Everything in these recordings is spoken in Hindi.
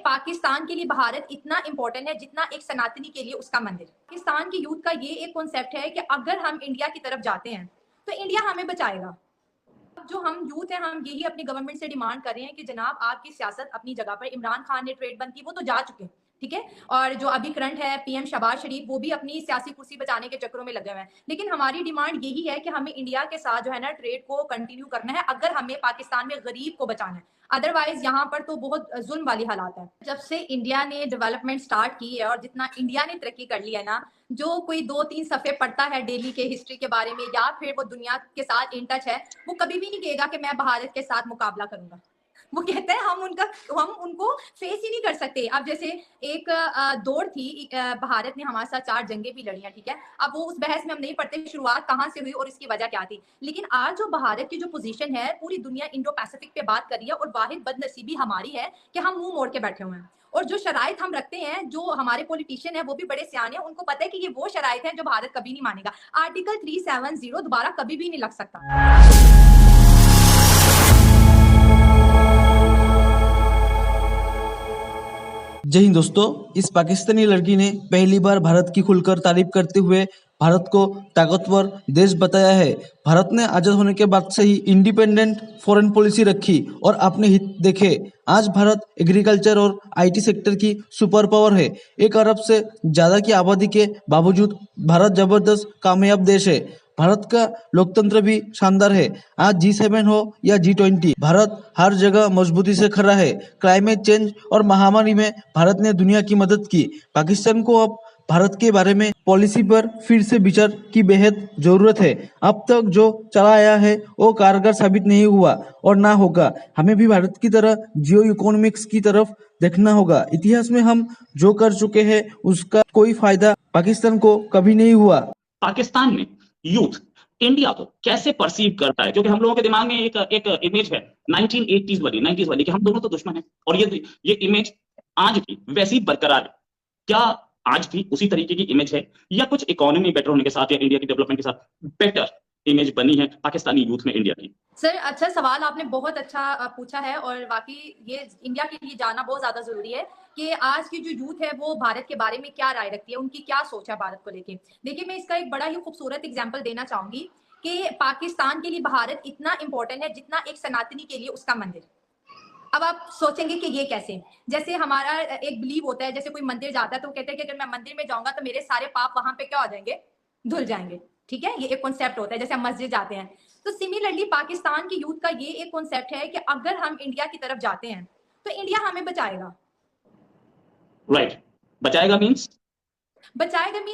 पाकिस्तान के लिए भारत इतना इंपॉर्टेंट है जितना एक सनातनी के लिए उसका मंदिर। पाकिस्तान की यूथ का ये एक कॉन्सेप्ट है कि अगर हम इंडिया की तरफ जाते हैं तो इंडिया हमें बचाएगा। जो हम यूथ है हम यही अपनी गवर्नमेंट से डिमांड कर रहे हैं कि जनाब आपकी सियासत अपनी जगह पर। इमरान खान ने ट्रेड बंद की, वो तो जा चुके हैं, ठीक है। और जो अभी करंट है पीएम शहबाज शरीफ, वो भी अपनी सियासी कुर्सी बचाने के चक्करों में लगे हुए हैं। लेकिन हमारी डिमांड यही है कि हमें इंडिया के साथ जो है ना ट्रेड को कंटिन्यू करना है अगर हमें पाकिस्तान में गरीब को बचाना है। अदरवाइज यहाँ पर तो बहुत जुल्म वाली हालात है। जब से इंडिया ने डेवलपमेंट स्टार्ट की है और जितना इंडिया ने तरक्की कर ली है ना, जो कोई 2-3 सफ़े पढ़ता है डेली के हिस्ट्री के बारे में या फिर वो दुनिया के साथ इन टच है, वो कभी भी नहीं कहेगा कि मैं भारत के साथ मुकाबला करूंगा। वो कहते हैं हम उनको फेस ही नहीं कर सकते। अब जैसे एक दौड़ थी, भारत ने हमारे साथ 4 जंगें भी लड़ी हैं, ठीक है। अब वो उस बहस में हम नहीं पढ़ते शुरुआत कहाँ से हुई और इसकी वजह क्या थी। लेकिन आज जो भारत की जो पोजीशन है, पूरी दुनिया इंडो पैसिफिक पे बात कर रही है और वाहिद बदनसीबी हमारी है कि हम मुंह मोड़ के बैठे हुए हैं। और जो शराइत हम रखते हैं, जो हमारे पॉलिटिशियन है वो भी बड़े सियाने हैं, उनको पता है कि ये वो शराइत है जो भारत कभी नहीं मानेगा। आर्टिकल 370 दोबारा कभी भी नहीं लग सकता। जय हिंद दोस्तों। इस पाकिस्तानी लड़की ने पहली बार भारत की खुलकर तारीफ करते हुए भारत को ताकतवर देश बताया है। भारत ने आजाद होने के बाद से ही इंडिपेंडेंट फॉरेन पॉलिसी रखी और अपने हित देखे। आज भारत एग्रीकल्चर और आईटी सेक्टर की सुपर पावर है। 1 अरब से ज्यादा की आबादी के बावजूद भारत जबरदस्त कामयाब देश है। भारत का लोकतंत्र भी शानदार है। आज G7 हो या G20, भारत हर जगह मजबूती से खड़ा है। क्लाइमेट चेंज और महामारी में भारत ने दुनिया की मदद की। पाकिस्तान को अब भारत के बारे में पॉलिसी पर फिर से विचार की बेहद जरूरत है। अब तक जो चला आया है वो कारगर साबित नहीं हुआ और ना होगा। हमें भी भारत की तरह जियो इकोनॉमिक्स की तरफ देखना होगा। इतिहास में हम जो कर चुके हैं उसका कोई फायदा पाकिस्तान को कभी नहीं हुआ। पाकिस्तान में यूथ इंडिया को कैसे परसीव करता है, क्योंकि हम लोगों के दिमाग में एक इमेज है 1980s वाली कि हम दोनों तो दुश्मन हैं, और ये इमेज आज भी वैसी बरकरार है। क्या आज भी उसी तरीके की इमेज है, या कुछ इकोनॉमी बेटर होने के साथ या इंडिया की डेवलपमेंट के साथ बेटर इमेज बनी है पाकिस्तानी यूथ में इंडिया की? सर अच्छा सवाल आपने बहुत अच्छा पूछा है और वाकई ये इंडिया के लिए जानना बहुत ज्यादा जरूरी है कि आज की जो यूथ है वो भारत के बारे में क्या राय रखती है, उनकी क्या सोच है भारत को लेके। देखिए मैं इसका एक बड़ा ही खूबसूरत एग्जांपल देना चाहूंगी कि पाकिस्तान के लिए भारत इतना इंपॉर्टेंट है जितना एक सनातनी के लिए उसका मंदिर। अब आप सोचेंगे कि ये कैसे, जैसे हमारा एक बिलीव होता है, जैसे कोई मंदिर जाता है तो कहते हैं कि अगर मैं मंदिर में जाऊंगा तो मेरे सारे पाप वहां पे क्या हो जाएंगे, धुल जाएंगे, ठीक है। ये एक कॉन्सेप्ट होता है जैसे हम मस्जिद जाते हैं। तो सिमिलरली पाकिस्तान की यूथ का ये एक कॉन्सेप्ट है कि अगर हम इंडिया की तरफ जाते हैं तो इंडिया हमें बचाएगा। राइट, बचाएगा मींस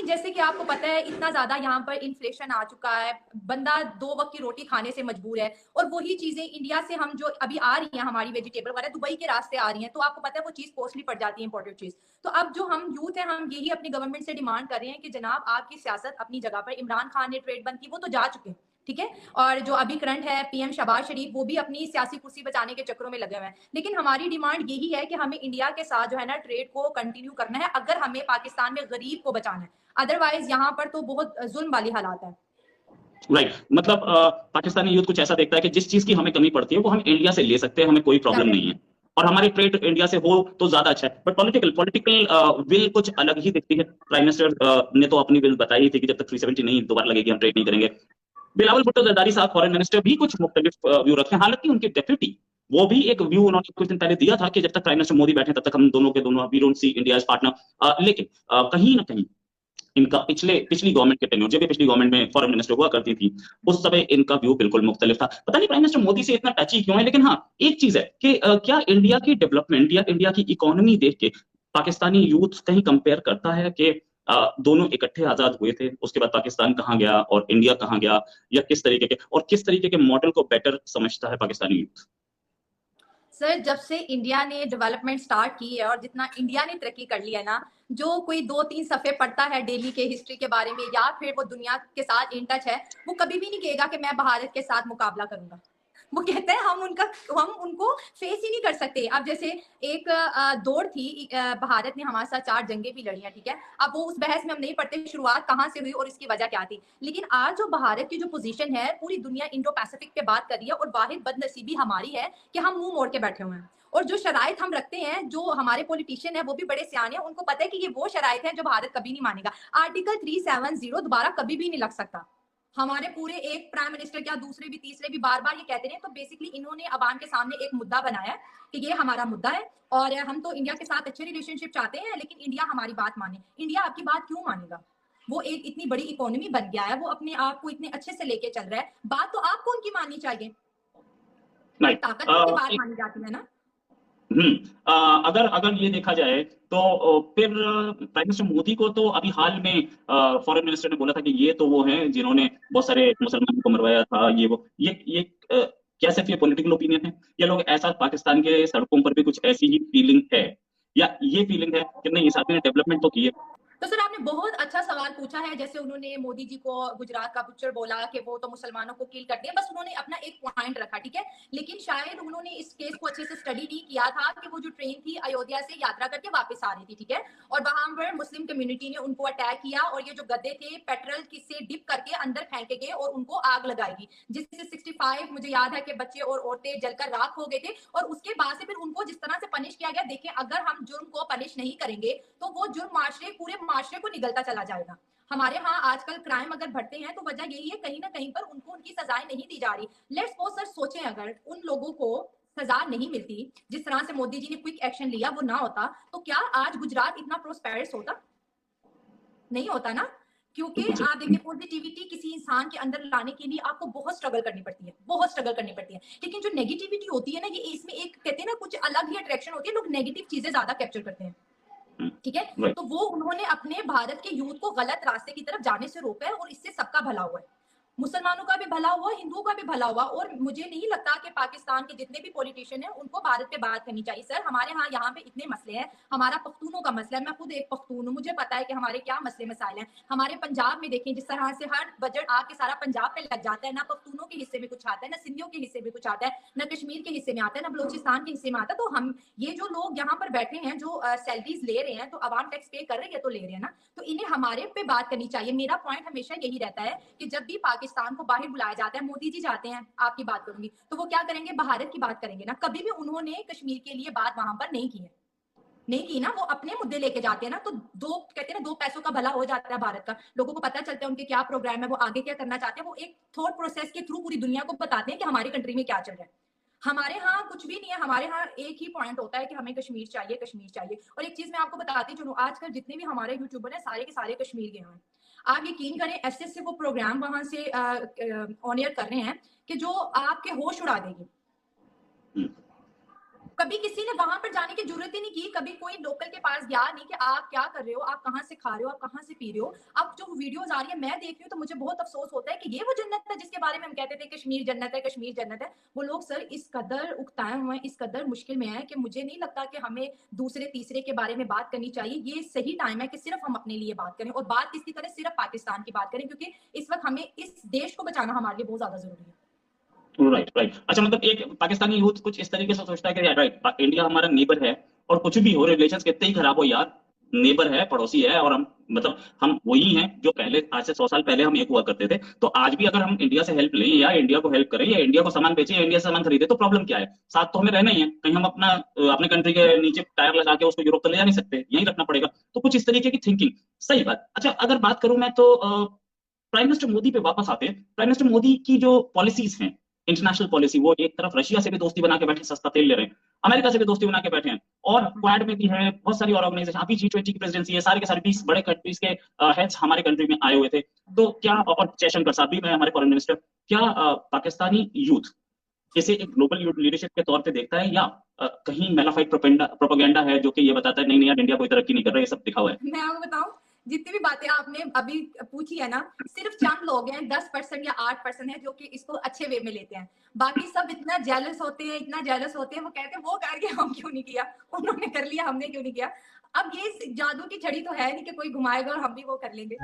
जैसे कि आपको पता है इतना ज्यादा यहाँ पर इन्फ्लेशन आ चुका है, बंदा 2 वक्त की रोटी खाने से मजबूर है। और वही चीजें इंडिया से हम जो अभी आ रही हैं, हमारी वेजिटेबल वगैरह दुबई के रास्ते आ रही हैं, तो आपको पता है वो चीज कॉस्टली पड़ जाती है, इंपोर्टेड चीज। तो अब जो हम यूथ है हम यही अपनी गवर्नमेंट से डिमांड कर रहे हैं कि जनाब आपकी सियासत अपनी जगह पर। इमरान खान ने ट्रेड बंद की, वो तो जा चुके हैं, ठीक है। और जो अभी करंट है पीएम शहबाज शरीफ, वो भी अपनी सियासी कुर्सी बचाने के चक्करों में लगे हुए हैं। लेकिन हमारी डिमांड यही है कि हमें इंडिया के साथ जो है ना ट्रेड को कंटिन्यू करना है अगर हमें पाकिस्तान में गरीब को बचाना है। अदरवाइज यहाँ पर तो बहुत जुल्म वाली हालात है। राइट, मतलब पाकिस्तानी यूथ कुछ ऐसा देखता है कि जिस चीज की हमें कमी पड़ती है वो हम इंडिया से ले सकते हैं, हमें कोई प्रॉब्लम नहीं है, और हमारी ट्रेड इंडिया से हो तो ज्यादा अच्छा है। बट पॉलिटिकल विल कुछ अलग ही दिखती है। प्राइम मिनिस्टर ने तो अपनी विल बताई थी कि जब तक 370 नहीं दोबारा लगेगी हम ट्रेड नहीं करेंगे। बिलावल भुट्टो जरदारी साहब फॉरेन मिनिस्टर भी कुछ मुख्तलिफ व्यू रखते हैं। हालांकि उनके डेप्यूटी वो भी एक व्यू उन्होंने कुछ दिन पहले दिया था कि जब तक प्राइम मिनिस्टर मोदी बैठे तब तक हम दोनों के दोनों we don't see India as partner. लेकिन कहीं ना कहीं इनका पिछली गवर्नमेंट के टेन्योर, जब भी पिछली गवर्नमेंट में फॉरेन मिनिस्टर हुआ करती थी, उस समय इनका व्यू बिल्कुल मुख्तलिफ था। पता नहीं प्राइम मिनिस्टर मोदी से इतना टची क्यों है। लेकिन हाँ, एक चीज है कि क्या इंडिया की डेवलपमेंट या इंडिया की इकोनॉमी देख के पाकिस्तानी यूथ कहीं कंपेयर करता है कि दोनों इकट्ठे आजाद हुए थे, उसके बाद पाकिस्तान कहाँ गया और इंडिया कहाँ गया, या किस तरीके के मॉडल को बेटर समझता है पाकिस्तानी यूथ? सर जब से इंडिया ने डेवलपमेंट स्टार्ट की है और जितना इंडिया ने तरक्की कर लिया है ना, जो कोई 2-3 सफ़े पढ़ता है डेली के हिस्ट्री के बारे में या फिर वो दुनिया के साथ इन टच है, वो कभी भी नहीं कहेगा कि मैं भारत के साथ मुकाबला करूंगा। वो कहते हैं हम उनको फेस ही नहीं कर सकते। अब जैसे एक दौड़ थी, भारत ने हमारे साथ 4 जंगें भी लड़ी हैं, ठीक है। अब वो उस बहस में हम नहीं पढ़ते शुरुआत कहाँ से हुई और इसकी वजह क्या थी। लेकिन आज जो भारत की जो पोजीशन है, पूरी दुनिया इंडो पैसिफिक पे बात कर रही है और वाहिद बदनसीबी हमारी है कि हम मुंह मोड़ के बैठे हुए हैं। और जो शराइत हम रखते हैं, जो हमारे पॉलिटिशियन है वो भी बड़े सियाने हैं, उनको पता है कि ये वो शराइत है जो भारत कभी नहीं मानेगा। आर्टिकल 370 दोबारा कभी भी नहीं लग सकता। हमारे पूरे एक प्राइम मिनिस्टर क्या दूसरे भी तीसरे भी बार बार ये कहते रहे, तो बेसिकली इन्होंने अवाम के सामने एक मुद्दा बनाया कि ये हमारा मुद्दा है और हम तो इंडिया के साथ अच्छे रिलेशनशिप चाहते हैं, लेकिन इंडिया हमारी बात माने। इंडिया आपकी बात क्यों मानेगा? वो एक इतनी बड़ी इकोनॉमी बन गया है, वो अपने आप को इतने अच्छे से लेके चल रहा है, बात तो आपको उनकी माननी चाहिए। राइट। ताकतवर की बात मानी जाती है ना। अगर अगर ये देखा जाए तो फिर प्राइम मिनिस्टर मोदी को तो अभी हाल में फॉरेन मिनिस्टर ने बोला था कि ये तो वो हैं जिन्होंने बहुत सारे मुसलमानों को मरवाया था, ये क्या सिर्फ ये पॉलिटिकल ओपिनियन है? ये लोग ऐसा पाकिस्तान के सड़कों पर भी कुछ ऐसी ही फीलिंग है, या ये फीलिंग है कि नहीं इस आदमी ने डेवलपमेंट तो की है? तो सर आपने बहुत अच्छा सवाल पूछा है। जैसे उन्होंने मोदी जी को गुजरात का बुच्चर बोला कि वो तो मुसलमानों को किल करते हैं, बस उन्होंने अपना एक पॉइंट रखा, ठीक है। लेकिन शायद उन्होंने इस केस को अच्छे से स्टडी नहीं किया था कि वो जो ट्रेन थी अयोध्या से यात्रा करके वापस आ रही थी, ठीक है, और वहां पर मुस्लिम कम्युनिटी ने उनको अटैक किया और ये जो गद्दे थे पेट्रोल से डिप करके अंदर फेंके गए और उनको आग लगाई, जिससे 65 मुझे याद है कि बच्चे और औरतें जलकर राख हो गए थे। और उसके बाद से फिर उनको जिस तरह से पनिश किया गया, देखें अगर हम जुर्म को पनिश नहीं करेंगे तो वो जुर्म पूरे माशरे को निगलता चला जाएगा। हमारे यहाँ आजकल क्राइम अगर बढ़ते हैं तो वजह यही है, कहीं ना कहीं पर उनको उनकी सजाएं नहीं दी जा रही। लेट्स सपोज सर सोचें अगर उन लोगों को सजा नहीं मिलती, जिस तरह से मोदी जी ने क्विक एक्शन लिया वो ना होता, तो क्या आज गुजरात इतना प्रोस्पेरस होता? नहीं होता ना। क्योंकि आप देखिए पॉजिटिविटी किसी इंसान के अंदर लाने के लिए आपको बहुत स्ट्रगल करनी पड़ती है, बहुत स्ट्रगल करनी पड़ती है। लेकिन जो नेगेटिविटी होती है ना, ये इसमें एक कहते हैं ना कुछ अलग ही अट्रैक्शन होती है, लोग नेगेटिव चीजें ज्यादा कैप्चर करते हैं, ठीक है। तो वो उन्होंने अपने भारत के यूथ को गलत रास्ते की तरफ जाने से रोका है और इससे सबका भला हुआ है, मुसलमानों का भी भला हुआ, हिंदुओं का भी भला हुआ। और मुझे नहीं लगता कि पाकिस्तान के जितने भी पॉलिटिशियन हैं उनको भारत पे बात करनी चाहिए। सर हमारे यहाँ पे इतने मसले हैं, हमारा पख्तूनों का मसला है, मैं खुद एक पख्तून हूँ, मुझे पता है कि हमारे क्या मसले मसाइल हैं। हमारे पंजाब में देखें जिस तरह से हर बजट आके सारा पंजाब पे लग जाता है, ना पख्तूनों के हिस्से में कुछ आता है, ना सिंधियों के हिस्से में कुछ आता है, ना कश्मीर के हिस्से में आता है, ना बलोचिस्तान के हिस्से में आता है। तो हम ये जो लोग यहाँ पर बैठे हैं जो सैलरीज ले रहे हैं, तो अवाम टैक्स पे कर रही है तो ले रहे हैं ना, तो इन्हें हमारे पे बात करनी चाहिए। मेरा पॉइंट हमेशा यही रहता है कि जब भी पाकिस्तान को बाहर जाता है, मोदी जी जाते हैं, आपकी बात करूंगी, तो वो क्या करेंगे? भारत की बात करेंगे ना। कभी भी उन्होंने कश्मीर के लिए बात वहां पर नहीं की ना, वो अपने मुद्दे लेके जाते हैं ना, तो दो कहते हैं ना, दो पैसों का भला हो जाता है भारत का। लोगों को पता चलता है उनके क्या प्रोग्राम है, वो आगे क्या करना चाहते हैं, वो एक थॉट प्रोसेस के थ्रू पूरी दुनिया को बताते हैं कि हमारी कंट्री में क्या चल रहा है। हमारे यहाँ कुछ भी नहीं है, हमारे यहाँ एक ही पॉइंट होता है कि हमें कश्मीर चाहिए, कश्मीर चाहिए। और एक चीज मैं आपको बताती हूँ, आजकल जितने भी हमारे यूट्यूबर हैं सारे के सारे कश्मीर गए हैं। आप यकीन करें ऐसे वो प्रोग्राम वहां से ऑन एयर कर रहे हैं कि जो आपके होश उड़ा देगी। कभी किसी ने वहां पर जाने की जरूरत ही नहीं की, कभी कोई लोकल के पास गया नहीं कि आप क्या कर रहे हो, आप कहाँ से खा रहे हो, आप कहाँ से पी रहे हो। अब जो वीडियोस आ रही है मैं देख रही हूँ तो मुझे बहुत अफसोस होता है कि ये वो जन्नत है जिसके बारे में हम कहते थे कश्मीर जन्नत है, कश्मीर जन्नत है। वो लोग सर इस कदर उकताए हुए हैं, इस कदर मुश्किल में है कि मुझे नहीं लगता कि हमें दूसरे तीसरे के बारे में बात करनी चाहिए। ये सही टाइम है कि सिर्फ हम अपने लिए बात करें, और बात किसकी करें? सिर्फ पाकिस्तान की बात करें, क्योंकि इस वक्त हमें इस देश को बचाना हमारे लिए बहुत ज्यादा जरूरी है। राइट। अच्छा, मतलब एक पाकिस्तानी यूथ कुछ इस तरीके से सोचता है कि राइट इंडिया हमारा नेबर है, और कुछ भी हो रिलेशंस कितने ही खराब हो यार, नेबर है, पड़ोसी है, और हम वही हैं जो पहले आज से 100 साल पहले हम एक हुआ करते थे। तो आज भी अगर हम इंडिया से हेल्प लें या इंडिया को हेल्प करें या इंडिया को सामान बेचें या इंडिया से सामान खरीदे तो प्रॉब्लम क्या है? साथ तो हमें रहना ही है, कहीं हम अपने कंट्री के नीचे टायर लगा के उसको यूरोप तो ले जा नहीं सकते, यहीं रखना पड़ेगा। तो कुछ इस तरीके की थिंकिंग, सही बात। अच्छा, अगर बात करूं मैं तो प्राइम मिनिस्टर मोदी पे वापस आते हैं। प्राइम मिनिस्टर मोदी की जो पॉलिसीज हैं, इंटरनेशनल पॉलिसी, वो एक तरफ रशिया से भी दोस्ती बना के बैठे, सस्ता तेल ले रहे हैं, अमेरिका से भी दोस्ती बना के बैठे हैं, और क्वाड में भी है, बहुत सारी और ऑर्गेनाइजेशन, अभी G20 की प्रेसिडेंसी है, सारे के सारे 20 बड़े कंट्रीज के हेड्स हमारे कंट्री में आए हुए थे। तो क्या, और जयशंकर साहब भी, मैं हमारे फॉरेन मिनिस्टर, क्या पाकिस्तानी यूथ इसे एक ग्लोबल लीडरशिप के तौर पे देखता है, या कहीं मेलाफाइड प्रोपेगेंडा है जो कि ये बताता है नहीं नहीं यार इंडिया कोई तरक्की नहीं कर रहा, ये सब दिखा हुआ है? मैं आपको बताऊं, जितनी भी बातें आपने अभी पूछी है ना, सिर्फ चंद लोग हैं, 10% या 8% है जो कि इसको अच्छे वे में लेते हैं। बाकी सब इतना जेलस होते हैं, इतना जेलस होते हैं, वो कहते हैं वो करके हम क्यों नहीं किया, उन्होंने कर लिया हमने क्यों नहीं किया। अब ये जादू की छड़ी तो है नहीं कि कोई घुमाएगा और हम भी वो कर लेंगे।